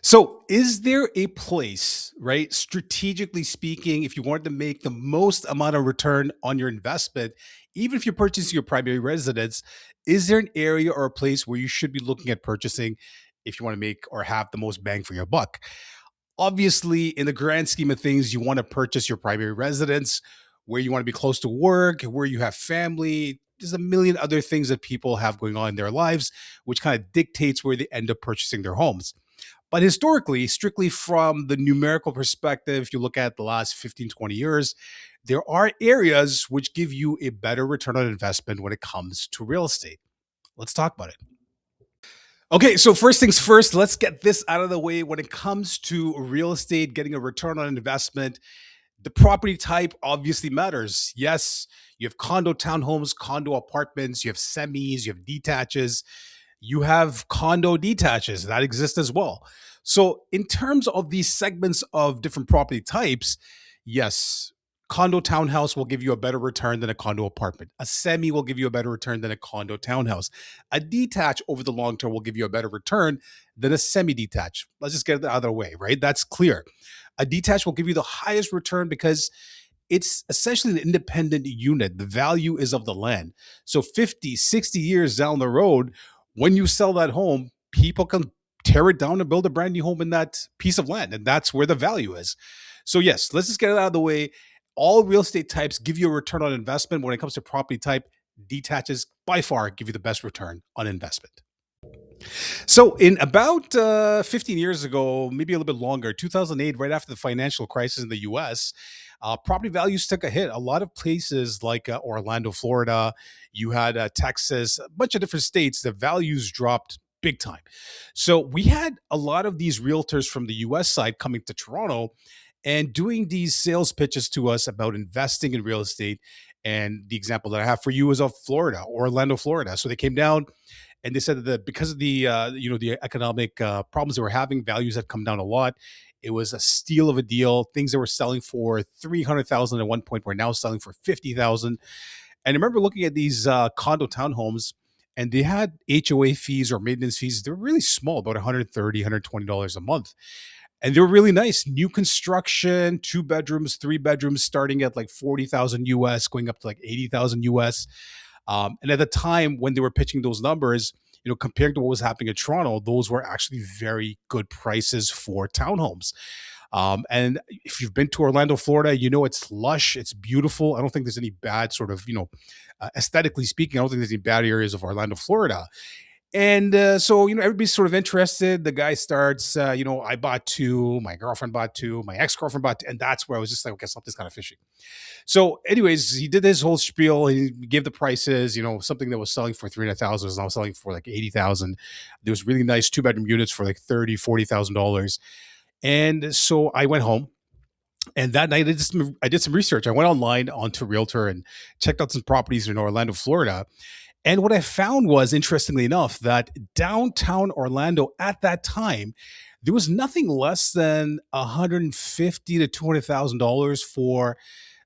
So, is there a place, right, strategically speaking, if you wanted to make the most amount of return on your investment, even if you're purchasing your primary residence, is there an area or a place where you should be looking at purchasing if you want to make or have the most bang for your buck? Obviously, in the grand scheme of things, you want to purchase your primary residence where you want to be close to work, where you have family. There's a million other things that people have going on in their lives, which kind of dictates where they end up purchasing their homes. But historically, strictly from the numerical perspective, if you look at the last 15, 20 years, there are areas which give you a better return on investment when it comes to real estate. Let's talk about it. Okay, so first things first, let's get this out of the way. When it comes to real estate, getting a return on investment, the property type obviously matters. Yes, you have condo townhomes, condo apartments, you have semis, you have detaches, you have condo detaches that exist as well. So, in terms of these segments of different property types, yes, condo townhouse will give you a better return than a condo apartment. A semi will give you a better return than a condo townhouse. A detached over the long term will give you a better return than a semi detached. Let's just get it out of the way, right? That's clear. A detached will give you the highest return because it's essentially an independent unit. The value is of the land. So 50, 60 years down the road, when you sell that home, people can tear it down and build a brand new home in that piece of land. And that's where the value is. So, yes, let's just get it out of the way. All real estate types give you a return on investment. When it comes to property type, detaches by far give you the best return on investment. So, in about 15 years ago, maybe a little bit longer, 2008, right after the financial crisis in the US, property values took a hit. A lot of places like Orlando, Florida, you had Texas, a bunch of different states, the values dropped big time. So, we had a lot of these realtors from the US side coming to Toronto and doing these sales pitches to us about investing in real estate. And the example that I have for you is of Florida, Orlando, Florida. So they came down and they said that because of the the economic problems they were having, values had come down a lot. It was a steal of a deal. Things that were selling for 300,000 at one point were now selling for 50,000. And I remember looking at these condo townhomes, and they had HOA fees or maintenance fees. They were really small, about 130, $120 a month, and they were really nice. New construction, two bedrooms, three bedrooms, starting at like 40,000 US, going up to like 80,000 US. And at the time when they were pitching those numbers, compared to what was happening in Toronto, those were actually very good prices for townhomes. And if you've been to Orlando, Florida, it's lush, it's beautiful. I don't think there's any bad sort of, aesthetically speaking, I don't think there's any bad areas of Orlando, Florida. And so, everybody's sort of interested. The guy starts, I bought two, my girlfriend bought two, my ex girlfriend bought two. And that's where I was just like, okay, something's kind of fishy. So, anyways, he did his whole spiel. He gave the prices. Something that was selling for 300,000 is now selling for like 80,000. There was really nice two-bedroom units for like 30, $40,000. And so I went home. And that night, I did some research. I went online onto Realtor and checked out some properties in Orlando, Florida. And what I found was, interestingly enough, that downtown Orlando at that time, there was nothing less than 150 to $200,000 for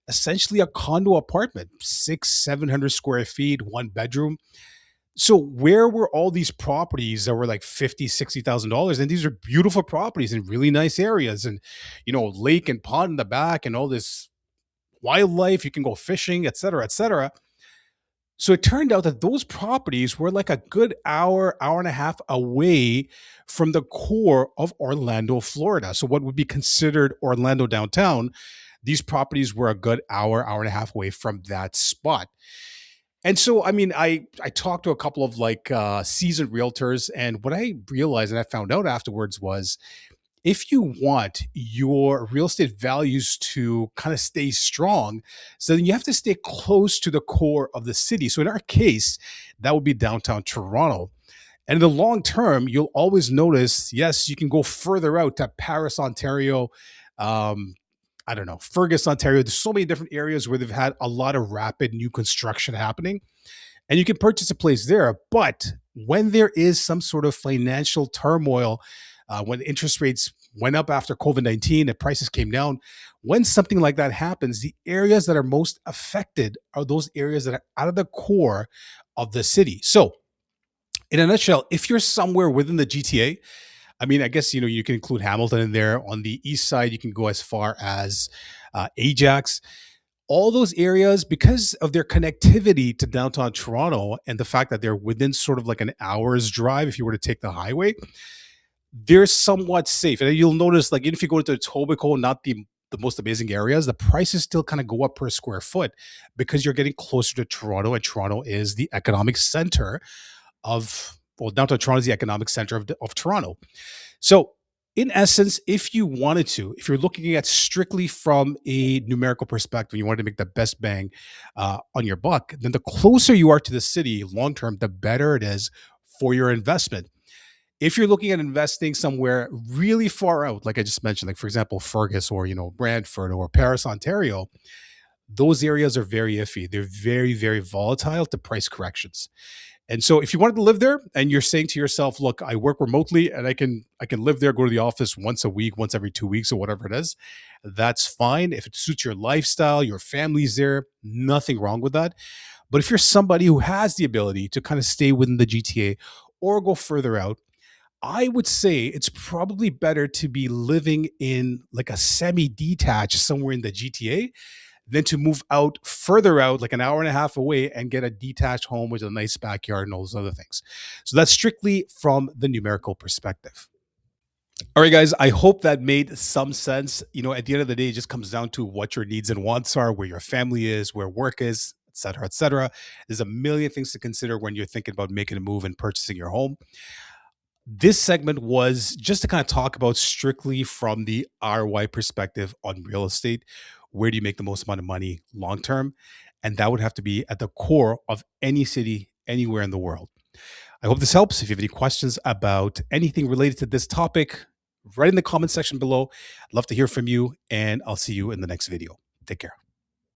essentially a condo apartment, 700 square feet, one bedroom. So where were all these properties that were like 50, $60,000? And these are beautiful properties in really nice areas, and lake and pond in the back, and all this wildlife. You can go fishing, et cetera, et cetera. So it turned out that those properties were like a good hour, hour and a half away from the core of Orlando, Florida. So what would be considered Orlando downtown, these properties were a good hour, hour and a half away from that spot. And so, I mean, I talked to a couple of like seasoned realtors, and what I realized and I found out afterwards was, if you want your real estate values to kind of stay strong, so then you have to stay close to the core of the city. So in our case, that would be downtown Toronto. And in the long term, you'll always notice, yes, you can go further out to Paris, Ontario. Um, I don't know, Fergus, Ontario. There's so many different areas where they've had a lot of rapid new construction happening, and you can purchase a place there. But when there is some sort of financial turmoil, when interest rates went up after COVID-19 and prices came down, when something like that happens, the areas that are most affected are those areas that are out of the core of the city. So, in a nutshell, if you're somewhere within the GTA, I mean, I guess, you can include Hamilton in there. On the east side, you can go as far as Ajax. All those areas, because of their connectivity to downtown Toronto and the fact that they're within sort of like an hour's drive if you were to take the highway, they're somewhat safe. And you'll notice, like, even if you go to Etobicoke, not the most amazing areas, the prices still kind of go up per square foot because you're getting closer to Toronto, and Toronto is the economic center of, well, downtown Toronto is the economic center of Toronto. So, in essence, if you wanted to, if you're looking at strictly from a numerical perspective, you wanted to make the best bang on your buck, then the closer you are to the city long term, the better it is for your investment. If you're looking at investing somewhere really far out, like I just mentioned, like for example, Fergus or Brantford or Paris, Ontario, those areas are very iffy. They're very, very volatile to price corrections. And so if you wanted to live there and you're saying to yourself, look, I work remotely and I can live there, go to the office once a week, once every 2 weeks or whatever it is, that's fine. If it suits your lifestyle, your family's there, nothing wrong with that. But if you're somebody who has the ability to kind of stay within the GTA or go further out, I would say it's probably better to be living in like a semi-detached somewhere in the GTA than to move out further out, like an hour and a half away, and get a detached home with a nice backyard and all those other things. So that's strictly from the numerical perspective. All right, guys, I hope that made some sense. At the end of the day, it just comes down to what your needs and wants are, where your family is, where work is, et cetera, et cetera. There's a million things to consider when you're thinking about making a move and purchasing your home. This segment was just to kind of talk about strictly from the ROI perspective on real estate. Where do you make the most amount of money long term? And that would have to be at the core of any city, anywhere in the world. I hope this helps. If you have any questions about anything related to this topic, write in the comment section below. I'd love to hear from you, and I'll see you in the next video. Take care.